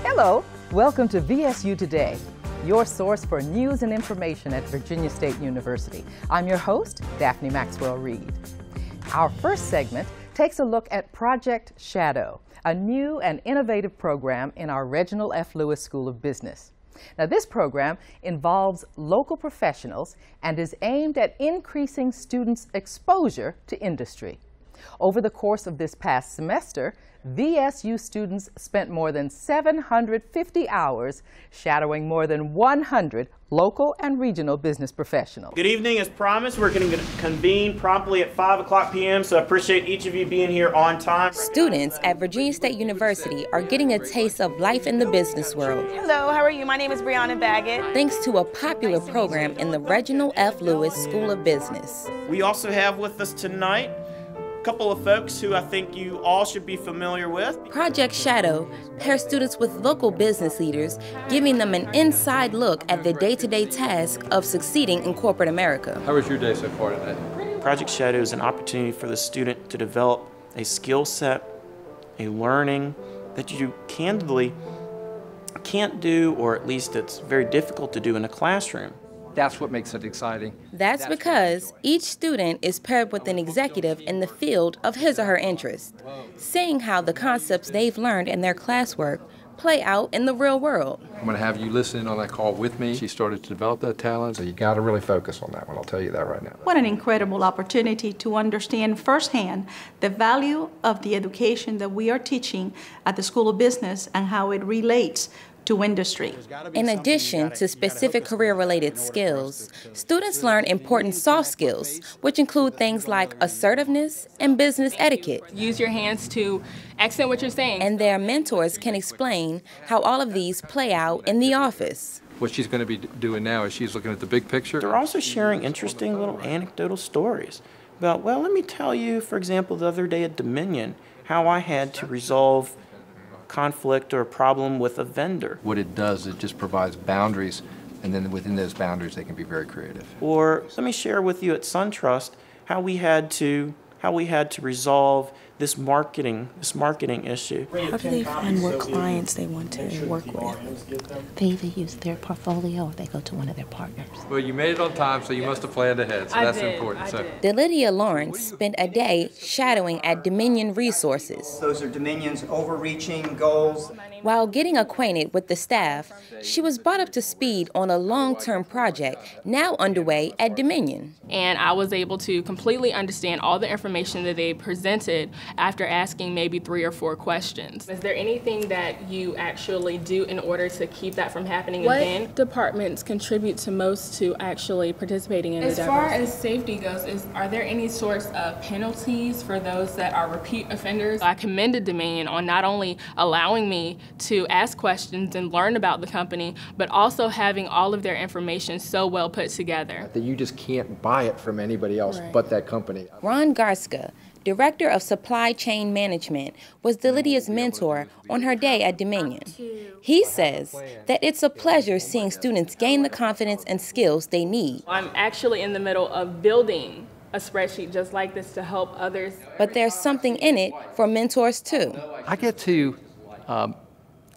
Hello, welcome to VSU Today, your source for news and information at Virginia State University. I'm your host, Daphne Maxwell Reed. Our first segment takes a look at Project Shadow, a new and innovative program in our Reginald F. Lewis School of Business. Now, this program involves local professionals and is aimed at increasing students' exposure to industry. Over the course of this past semester, VSU students spent more than 750 hours shadowing more than 100 local and regional business professionals. Good evening. As promised, we're going to convene promptly at 5 p.m., so I appreciate each of you being here on time. Students at Virginia State University are getting a taste of life in the business world. Hello, how are you? My name is Brianna Baggett. Thanks to a popular program in the Reginald F. Lewis School of Business. We also have with us tonight couple of folks who I think you all should be familiar with. Project Shadow pairs students with local business leaders, giving them an inside look at the day-to-day task of succeeding in corporate America. How was your day so far today? Project Shadow is an opportunity for the student to develop a skill set, a learning that you candidly can't do, or at least it's very difficult to do in a classroom. That's what makes it exciting. That's because each student is paired with an executive in the field of his or her interest, seeing how the concepts they've learned in their classwork play out in the real world. I'm going to have you listen on that call with me. She started to develop that talent, so you got to really focus on that one. I'll tell you that right now. What an incredible opportunity to understand firsthand the value of the education that we are teaching at the School of Business and how it relates to industry. In addition to specific career-related skills, students learn important soft skills, which include things like assertiveness and business etiquette. Use your hands to accent what you're saying. And their mentors can explain how all of these play out in the office. What she's going to be doing now is she's looking at the big picture. They're also sharing interesting little anecdotal stories about, well, let me tell you, for example, the other day at Dominion, how I had to resolve conflict or a problem with a vendor. What it does, it just provides boundaries, and then within those boundaries they can be very creative. Or let me share with you at SunTrust how we had to resolve this marketing issue. How do they find what clients they want to work with? They either use their portfolio or they go to one of their partners. Well, you made it on time, so you must have planned ahead, so that's important. Delidia Lawrence spent a day shadowing at Dominion Resources. Those are Dominion's overreaching goals. While getting acquainted with the staff, she was brought up to speed on a long-term project now underway at Dominion. And I was able to completely understand all the information that they presented after asking maybe 3 or 4 questions. Is there anything that you actually do in order to keep that from happening again? What departments contribute to most to actually participating in the diversity? As far as safety goes, are there any sorts of penalties for those that are repeat offenders? I commended Dominion on not only allowing me to ask questions and learn about the company, but also having all of their information so well put together. That you just can't buy it from anybody else but that company. Ron Garska, Director of Supply Chain Management, was Delidia's mentor on her day at Dominion. He says that it's a pleasure seeing students gain the confidence and skills they need. I'm actually in the middle of building a spreadsheet just like this to help others. But there's something in it for mentors too. I get to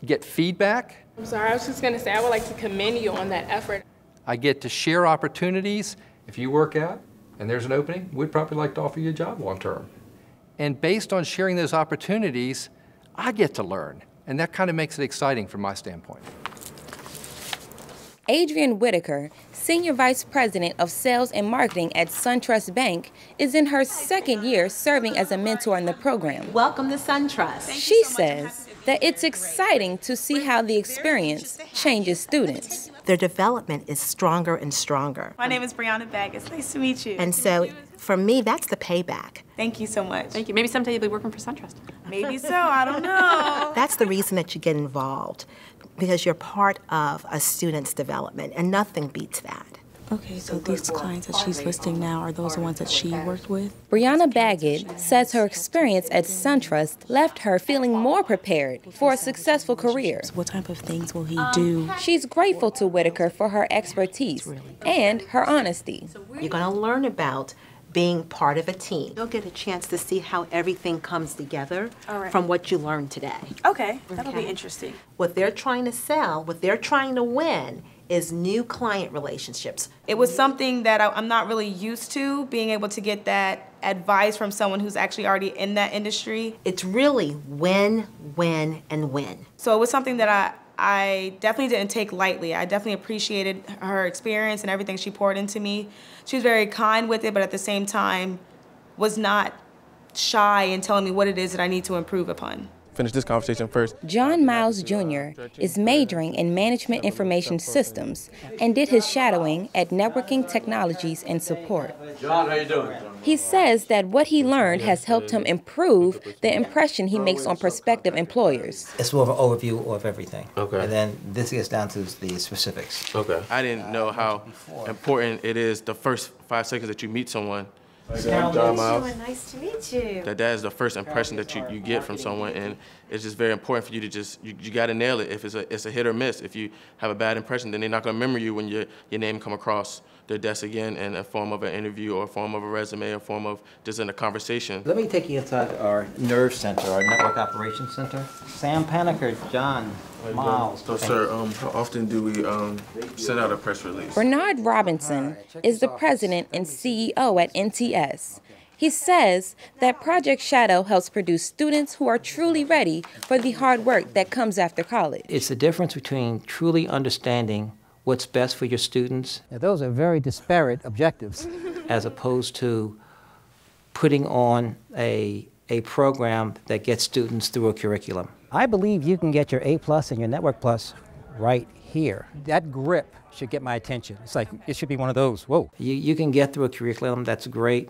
get feedback. I'm sorry, I was just going to say I would like to commend you on that effort. I get to share opportunities. If you work out and there's an opening, we'd probably like to offer you a job long term. And based on sharing those opportunities, I get to learn. And that kind of makes it exciting from my standpoint. Adrian Whitaker, Senior Vice President of Sales and Marketing at SunTrust Bank, is in her 2nd year serving as a mentor in the program. Welcome to SunTrust. She says that it's exciting to see how the experience changes students. Their development is stronger and stronger. My name is Brianna Baggett. Nice to meet you. And so, for me, that's the payback. Thank you so much. Thank you. Maybe someday you'll be working for SunTrust. Maybe so. I don't know. That's the reason that you get involved, because you're part of a student's development, and nothing beats that. Okay, so these clients that she's listing now are those the ones that she worked with? Brianna Baggett says her experience at SunTrust left her feeling more prepared for a successful career. So what type of things will he do? She's grateful to Whitaker for her expertise and her honesty. You're going to learn about being part of a team. You'll get a chance to see how everything comes together from what you learned today. Okay, that'll be interesting. What they're trying to sell, what they're trying to win is new client relationships. It was something that I'm not really used to, being able to get that advice from someone who's actually already in that industry. It's really win, win, and win. So it was something that I definitely didn't take lightly. I definitely appreciated her experience and everything she poured into me. She was very kind with it, but at the same time was not shy in telling me what it is that I need to improve upon. Finish this conversation first. John Miles Jr. is majoring in Management Information Systems and did his shadowing at Networking Technologies and Support. John, how you doing? He says that what he learned has helped him improve the impression he makes on prospective employers. It's more of an overview of everything. Okay. And then this gets down to the specifics. Okay. I didn't know how important it is the first 5 seconds that you meet someone. John Miles. Nice to meet you. That is the first impression that you get from someone, and it's just very important for you to just, you got to nail it. If it's a hit or miss. If you have a bad impression, then they're not going to remember you when your name come across their desk again in a form of an interview or a form of a resume or form of just in a conversation. Let me take you inside our nerve center, our network operations center. Sam Paniker, John Miles. So, sir, how often do we send out a press release? Bernard Robinson is the president and CEO at NTS. He says that Project Shadow helps produce students who are truly ready for the hard work that comes after college. It's the difference between truly understanding what's best for your students. Now, those are very disparate objectives. As opposed to putting on a program that gets students through a curriculum. I believe you can get your A+ and your Network Plus right here. That grip should get my attention. It's like, it should be one of those, whoa. You can get through a curriculum, that's great.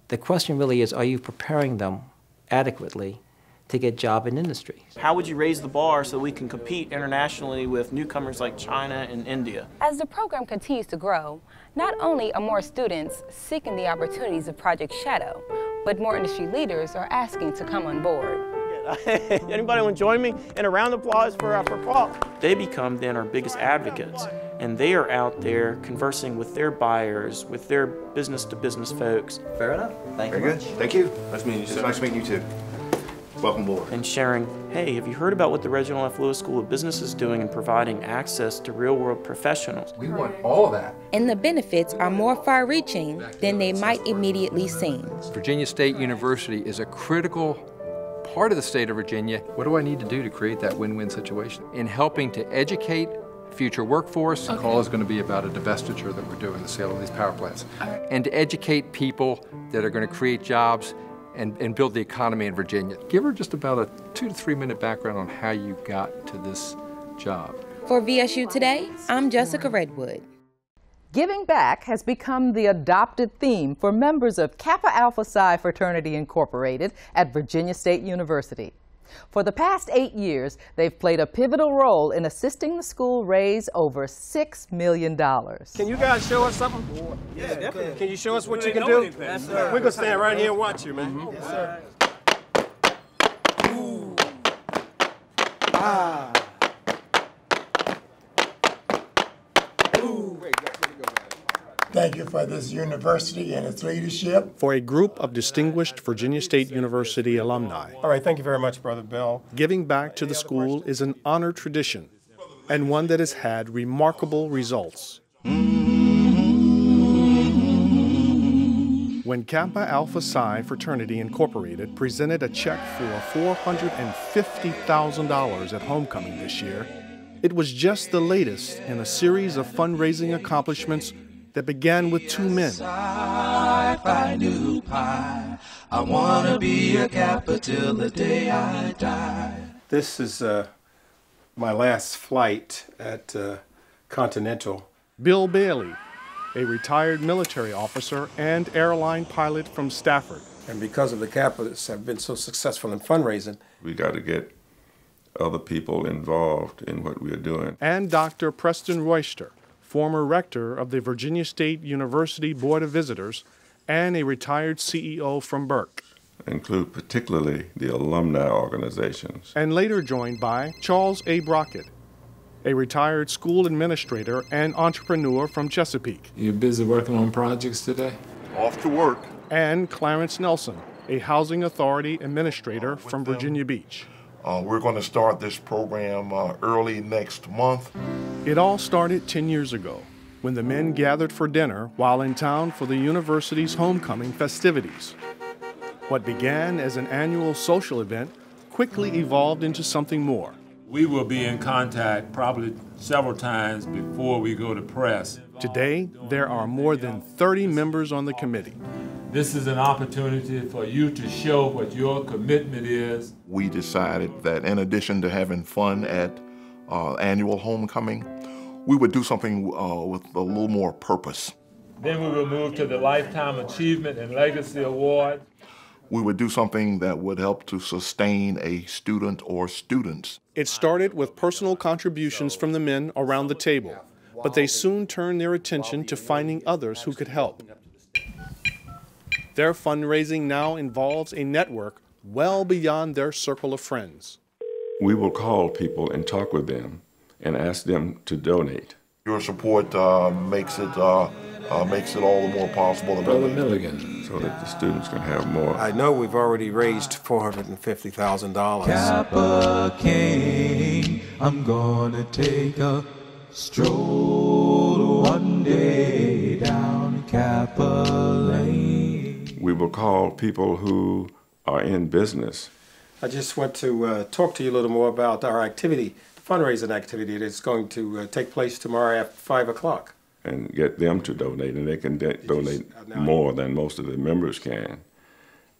The question really is, are you preparing them adequately to get job in industry? How would you raise the bar so we can compete internationally with newcomers like China and India? As the program continues to grow, not only are more students seeking the opportunities of Project Shadow, but more industry leaders are asking to come on board. Anybody want to join me in a round of applause for Paul? They become then our biggest advocates, and they are out there conversing with their buyers, with their business-to-business folks. Fair enough. Thank you. Very good. Thank you. Nice meeting you, sir. Nice meeting you too. Welcome aboard. And sharing, hey, have you heard about what the Reginald F. Lewis School of Business is doing in providing access to real-world professionals? We want all of that. And the benefits are more far-reaching than they might immediately seem. Virginia State University is a critical part of the state of Virginia. What do I need to do to create that win-win situation? In helping to educate future workforce, the call is going to be about a divestiture that we're doing, the sale of these power plants. And to educate people that are going to create jobs and build the economy in Virginia. Give her just about a 2 to 3 minute background on how you got to this job. For VSU Today, I'm Jessica Redwood. Giving back has become the adopted theme for members of Kappa Alpha Psi Fraternity Incorporated at Virginia State University. For the past 8 years, they've played a pivotal role in assisting the school raise over $6 million. Can you guys show us something? Yeah, definitely. Can you show us what you can do? Yes, sir. We're going to stand right here and watch you, man. Yes, sir. Ooh. Ah. Thank you for this university and its leadership. For a group of distinguished Virginia State University alumni. All right, thank you very much, Brother Bill. Giving back to the school is an honored tradition and one that has had remarkable results. When Kappa Alpha Psi Fraternity Incorporated presented a check for $450,000 at homecoming this year, it was just the latest in a series of fundraising accomplishments that began with 2 men. I knew pie. I wanna be a Kappa till the day I die. This is my last flight at Continental. Bill Bailey, a retired military officer and airline pilot from Stafford. And because of the Kappas have been so successful in fundraising, we got to get other people involved in what we are doing. And Dr. Preston Royster, former rector of the Virginia State University Board of Visitors, and a retired CEO from Burke. Include particularly the alumni organizations. And later joined by Charles A. Brockett, a retired school administrator and entrepreneur from Chesapeake. You're busy working on projects today? Off to work. And Clarence Nelson, a housing authority administrator from Virginia Beach. We're going to start this program early next month. It all started 10 years ago when the men gathered for dinner while in town for the university's homecoming festivities. What began as an annual social event quickly evolved into something more. We will be in contact probably several times before we go to press. Today, there are more than 30 members on the committee. This is an opportunity for you to show what your commitment is. We decided that in addition to having fun at annual homecoming, we would do something with a little more purpose. Then we will move to the Lifetime Achievement and Legacy Award. We would do something that would help to sustain a student or students. It started with personal contributions from the men around the table, but they soon turned their attention to finding others who could help. Their fundraising now involves a network well beyond their circle of friends. We will call people and talk with them and ask them to donate. Your support makes it all the more possible. Brother Milligan. So that the students can have more. I know we've already raised $450,000. Kappa King, I'm gonna take a stroll one day down Kappa Lane. We will call people who are in business. I just want to talk to you a little more about our activity, fundraising activity that's going to take place tomorrow at 5 o'clock. And get them to donate, and they can donate more than most of the members can.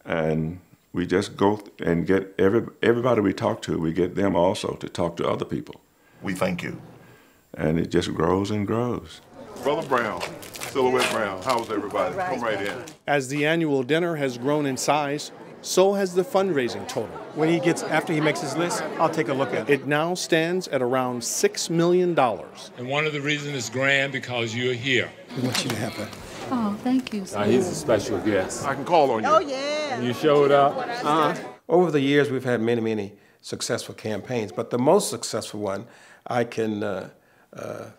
And we just go and get everybody we talk to, we get them also to talk to other people. We thank you. And it just grows and grows. Brother Brown, Silhouette Brown, how's everybody? Come right in. As the annual dinner has grown in size, so has the fundraising total. After he makes his list, I'll take a look at it. It now stands at around $6 million. And one of the reasons it's grand because you're here. We want you to have that. Oh, thank you. He's a special guest. I can call on you. Oh, yeah. You showed up. Over the years, we've had many successful campaigns, but the most successful one I can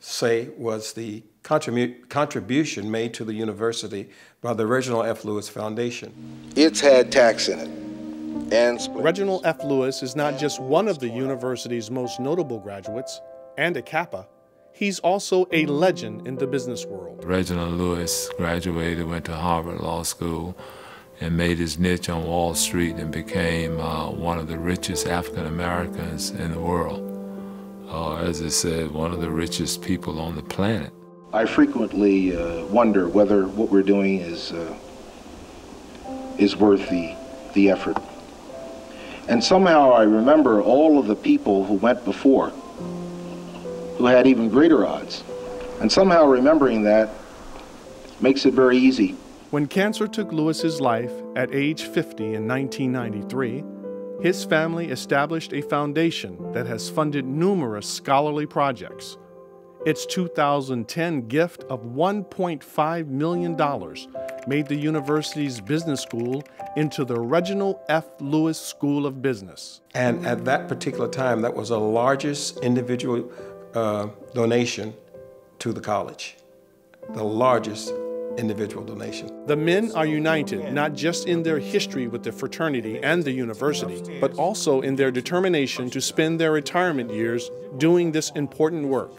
say was the contribution made to the university by the Reginald F. Lewis Foundation. It's had tax in it. Reginald F. Lewis is not just one of the university's most notable graduates and a Kappa. He's also a legend in the business world. Reginald Lewis graduated, went to Harvard Law School, and made his niche on Wall Street and became one of the richest African Americans in the world. As I said, one of the richest people on the planet. I frequently wonder whether what we're doing is worth the effort. And somehow I remember all of the people who went before, who had even greater odds. And somehow remembering that makes it very easy. When cancer took Lewis's life at age 50 in 1993, his family established a foundation that has funded numerous scholarly projects. Its 2010 gift of $1.5 million made the university's business school into the Reginald F. Lewis School of Business. And at that particular time, that was the largest individual donation to the college. The largest individual donation. The men are united not just in their history with the fraternity and the university, but also in their determination to spend their retirement years doing this important work.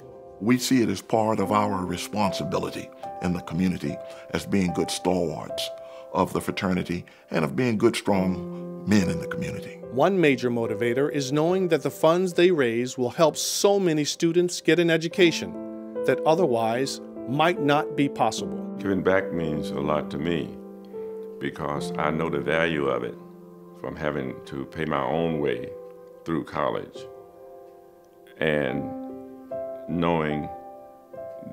We see it as part of our responsibility in the community as being good stalwarts of the fraternity and of being good, strong men in the community. One major motivator is knowing that the funds they raise will help so many students get an education that otherwise might not be possible. Giving back means a lot to me because I know the value of it from having to pay my own way through college and knowing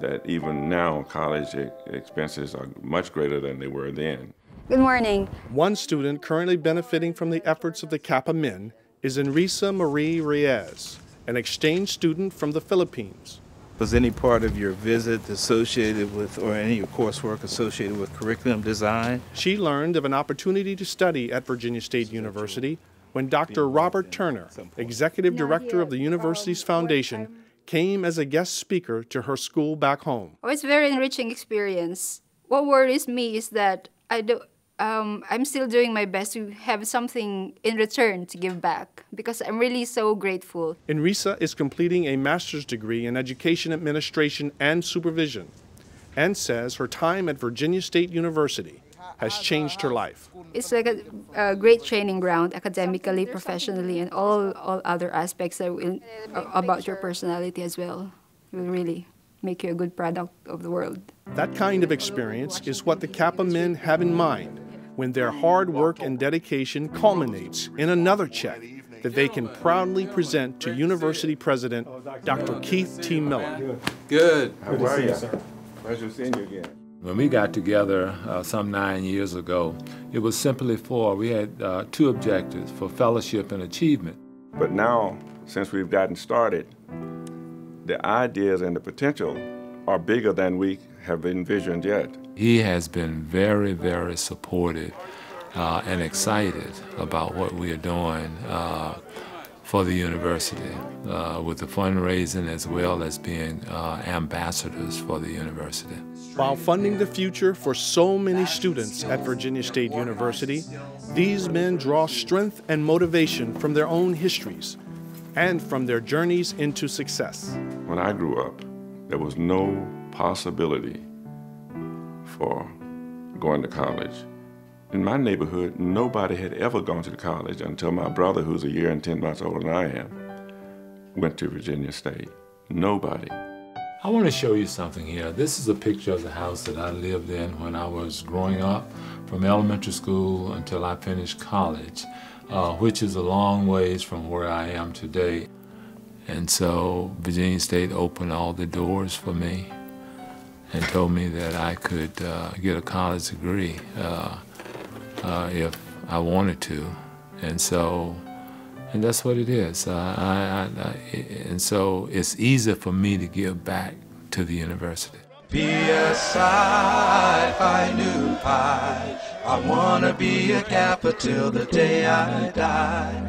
that even now college expenses are much greater than they were then. Good morning. One student currently benefiting from the efforts of the Kappa men is Enrisa Marie Reyes, an exchange student from the Philippines. Was any part of your visit associated with, or any of your coursework associated with curriculum design? She learned of an opportunity to study at Virginia State University when Dr. Robert Turner, Executive Director of the university's foundation, came as a guest speaker to her school back home. Oh, it's a very enriching experience. What worries me is that I'm still doing my best to have something in return to give back, because I'm really so grateful. Enrisa is completing a master's degree in education administration and supervision, and says her time at Virginia State University has changed her life. It's like a great training ground, academically, professionally, and all other aspects that will, about your personality as well. It will really make you a good product of the world. That kind of experience is what the Kappa men have in mind when their hard work and dedication culminates in another check that they can proudly present to University President Dr. Keith T. Miller. Good. How are you, sir? Pleasure seeing you again. When we got together some 9 years ago, it was simply we had two objectives, for fellowship and achievement. But now, since we've gotten started, the ideas and the potential are bigger than we have envisioned yet. He has been very, very supportive and excited about what we are doing for the university, with the fundraising as well as being ambassadors for the university. While funding the future for so many students at Virginia State University, these men draw strength and motivation from their own histories and from their journeys into success. When I grew up, there was no possibility for going to college. In my neighborhood, nobody had ever gone to college until my brother, who's a year and 10 months older than I am, went to Virginia State. Nobody. I want to show you something here. This is a picture of the house that I lived in when I was growing up, from elementary school until I finished college, which is a long ways from where I am today. And so Virginia State opened all the doors for me and told me that I could get a college degree if I wanted to. And that's what it is. And so it's easy for me to give back to the university. P.S.I. Phi Nu Pi, I wanna be a Kappa till the day I die.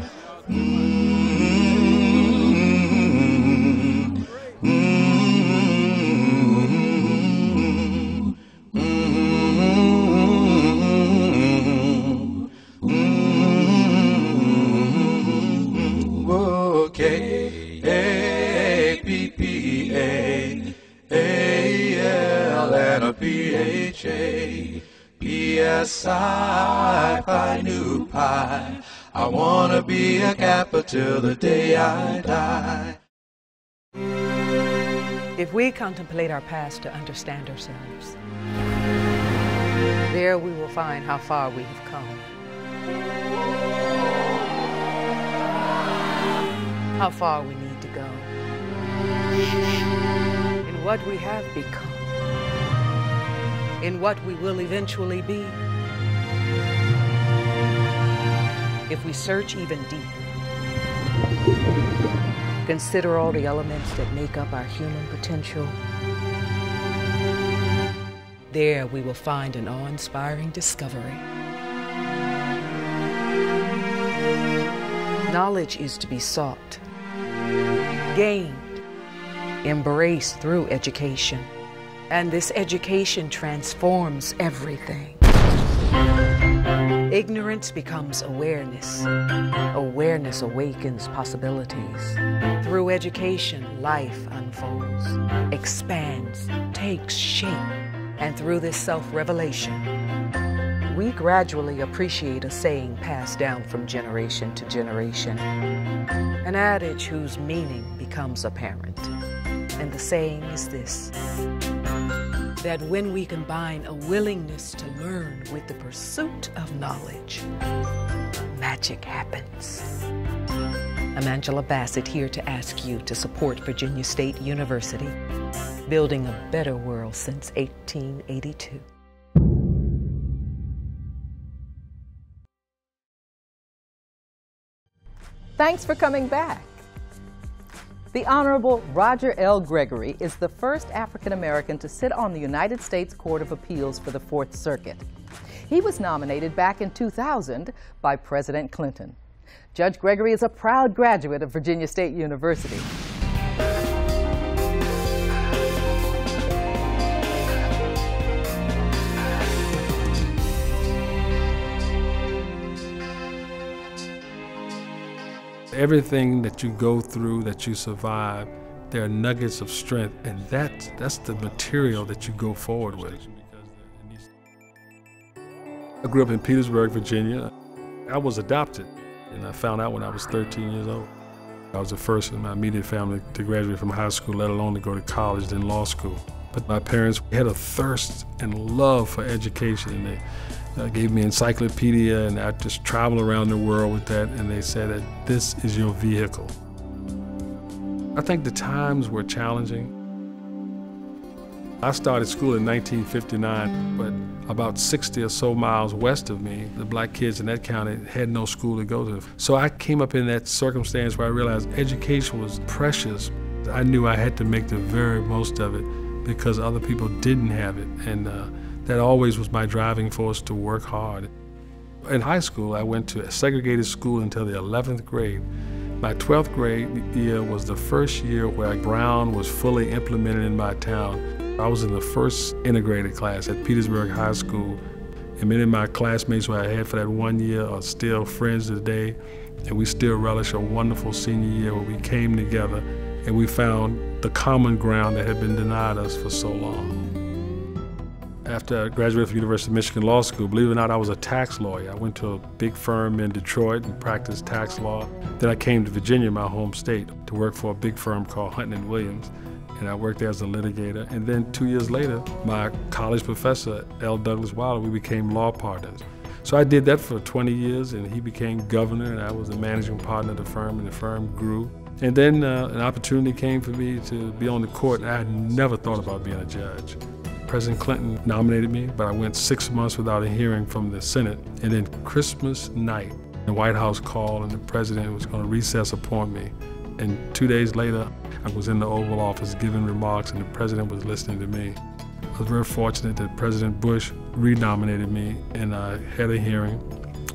K-A-P-P-A-A-L-and-a-P-H-A, P-S-I, Phi Nu Pi, I wanna be a Kappa till the day I die. If we contemplate our past to understand ourselves, there we will find how far we have come. How far we need to go. In what we have become. In what we will eventually be. If we search even deeper, consider all the elements that make up our human potential, there we will find an awe-inspiring discovery. Knowledge is to be sought, gained, embraced through education. And this education transforms everything. Ignorance becomes awareness. Awareness awakens possibilities. Through education, life unfolds, expands, takes shape. And through this self-revelation, we gradually appreciate a saying passed down from generation to generation. An adage whose meaning becomes apparent. And the saying is this: that when we combine a willingness to learn with the pursuit of knowledge, magic happens. I'm Angela Bassett, here to ask you to support Virginia State University, building a better world since 1882. Thanks for coming back. The Honorable Roger L. Gregory is the first African American to sit on the United States Court of Appeals for the Fourth Circuit. He was nominated back in 2000 by President Clinton. Judge Gregory is a proud graduate of Virginia State University. Everything that you go through, that you survive, there are nuggets of strength, and that's the material that you go forward with. I grew up in Petersburg, Virginia. I was adopted, and I found out when I was 13 years old. I was the first in my immediate family to graduate from high school, let alone to go to college, then law school. But my parents had a thirst and love for education, and they gave me an encyclopedia, and I just traveled around the world with that, and they said that this is your vehicle. I think the times were challenging. I started school in 1959, but about 60 or so miles west of me, the black kids in that county had no school to go to. So I came up in that circumstance where I realized education was precious. I knew I had to make the very most of it because other people didn't have it, and that always was my driving force to work hard. In high school, I went to a segregated school until the 11th grade. My 12th grade year was the first year where Brown was fully implemented in my town. I was in the first integrated class at Petersburg High School, and many of my classmates who I had for that 1 year are still friends today, and we still relish a wonderful senior year where we came together and we found the common ground that had been denied us for so long. After I graduated from the University of Michigan Law School, believe it or not, I was a tax lawyer. I went to a big firm in Detroit and practiced tax law. Then I came to Virginia, my home state, to work for a big firm called Hunton & Williams, and I worked there as a litigator. And then 2 years later, my college professor, L. Douglas Wilder, we became law partners. So I did that for 20 years, and he became governor, and I was the managing partner of the firm, and the firm grew. And then an opportunity came for me to be on the court, and I had never thought about being a judge. President Clinton nominated me, but I went 6 months without a hearing from the Senate. And then Christmas night, the White House called and the president was going to recess appoint me. And 2 days later, I was in the Oval Office giving remarks, and the president was listening to me. I was very fortunate that President Bush renominated me, and I had a hearing,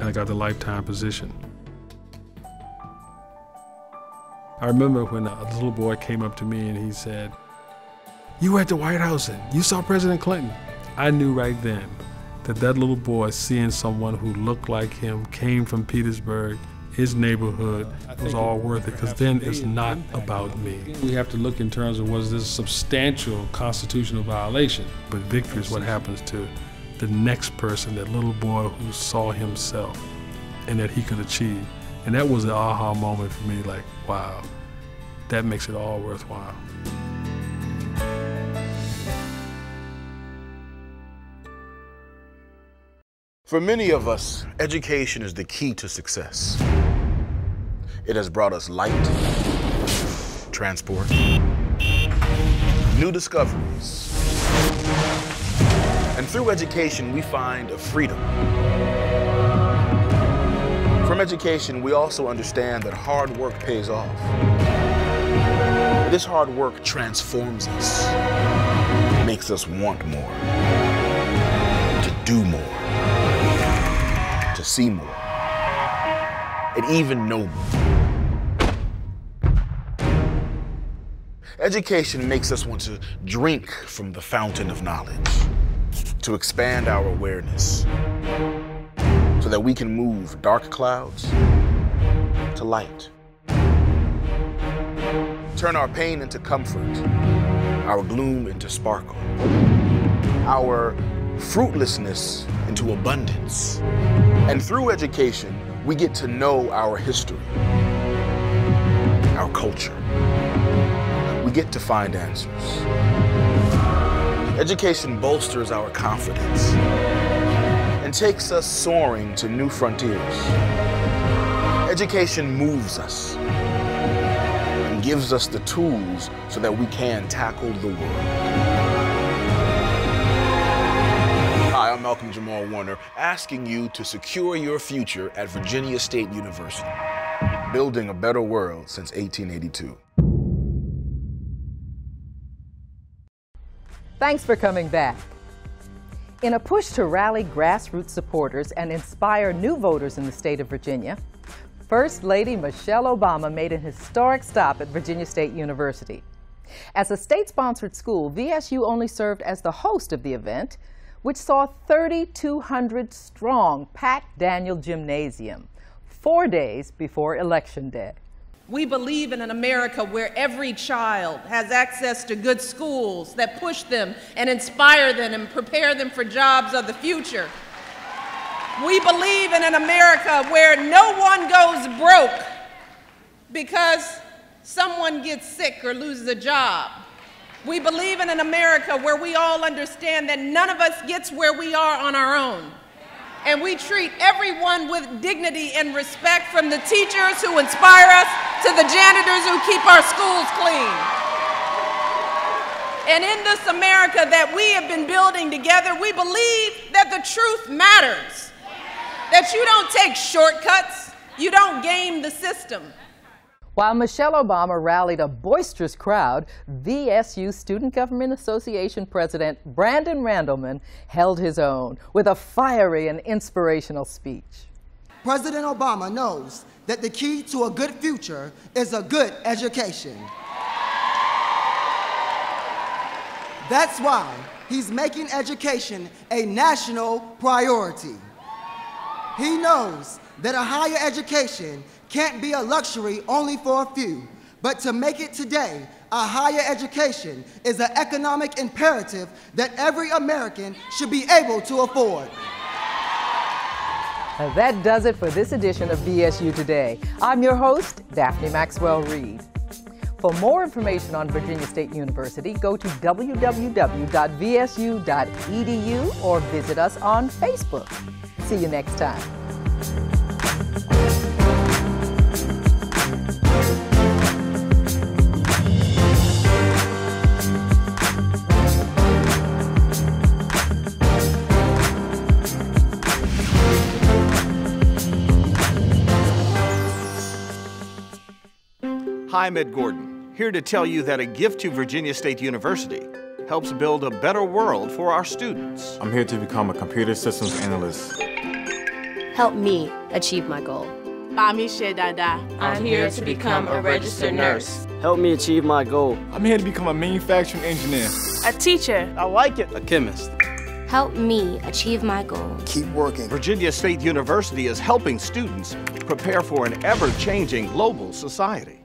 and I got the lifetime position. I remember when a little boy came up to me and he said, "You were at the White House and you saw President Clinton." I knew right then that that little boy, seeing someone who looked like him, came from Petersburg, his neighborhood, was all worth it, because then it's not about me. We have to look in terms of, was this a substantial constitutional violation? But victory is what happens to the next person, that little boy who saw himself and that he could achieve. And that was an aha moment for me, like, wow, that makes it all worthwhile. For many of us, education is the key to success. It has brought us light, transport, new discoveries. And through education, we find a freedom. From education, we also understand that hard work pays off. This hard work transforms us, makes us want more, to do more, to see more, and even know more. Education makes us want to drink from the fountain of knowledge, to expand our awareness, so that we can move dark clouds to light. Turn our pain into comfort, our gloom into sparkle, our fruitlessness into abundance. And through education, we get to know our history, our culture. We get to find answers. Education bolsters our confidence and takes us soaring to new frontiers. Education moves us and gives us the tools so that we can tackle the world. Hi, I'm Malcolm Jamal Warner, asking you to secure your future at Virginia State University, building a better world since 1882. Thanks for coming back. In a push to rally grassroots supporters and inspire new voters in the state of Virginia, First Lady Michelle Obama made an historic stop at Virginia State University. As a state-sponsored school, VSU only served as the host of the event, which saw 3,200 strong packed Daniel Gymnasium 4 days before Election Day. We believe in an America where every child has access to good schools that push them and inspire them and prepare them for jobs of the future. We believe in an America where no one goes broke because someone gets sick or loses a job. We believe in an America where we all understand that none of us gets where we are on our own. And we treat everyone with dignity and respect, from the teachers who inspire us to the janitors who keep our schools clean. And in this America that we have been building together, we believe that the truth matters. That you don't take shortcuts, you don't game the system. While Michelle Obama rallied a boisterous crowd, VSU Student Government Association President Brandon Randleman held his own with a fiery and inspirational speech. President Obama knows that the key to a good future is a good education. That's why he's making education a national priority. He knows that a higher education can't be a luxury only for a few, but to make it today, a higher education is an economic imperative that every American should be able to afford. And that does it for this edition of VSU Today. I'm your host, Daphne Maxwell Reed. For more information on Virginia State University, go to www.vsu.edu or visit us on Facebook. See you next time. Hi, I'm Ed Gordon, here to tell you that a gift to Virginia State University helps build a better world for our students. I'm here to become a computer systems analyst. Help me achieve my goal. I'm Dada. I'm here to become a registered nurse. Help me achieve my goal. I'm here to become a manufacturing engineer. A teacher. I like it. A chemist. Help me achieve my goal. Keep working. Virginia State University is helping students prepare for an ever-changing global society.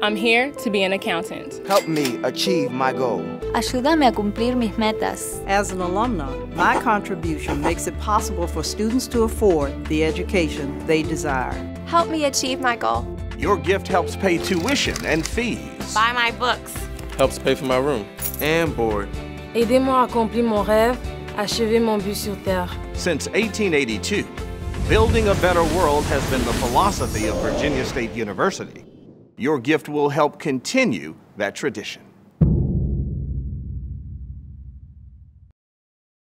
I'm here to be an accountant. Help me achieve my goal. Ayúdame a cumplir mis metas. As an alumna, my contribution makes it possible for students to afford the education they desire. Help me achieve my goal. Your gift helps pay tuition and fees. Buy my books. Helps pay for my room and board. Aidez-moi à accomplir mon rêve, achever mon but sur terre. Since 1882, building a better world has been the philosophy of Virginia State University. Your gift will help continue that tradition.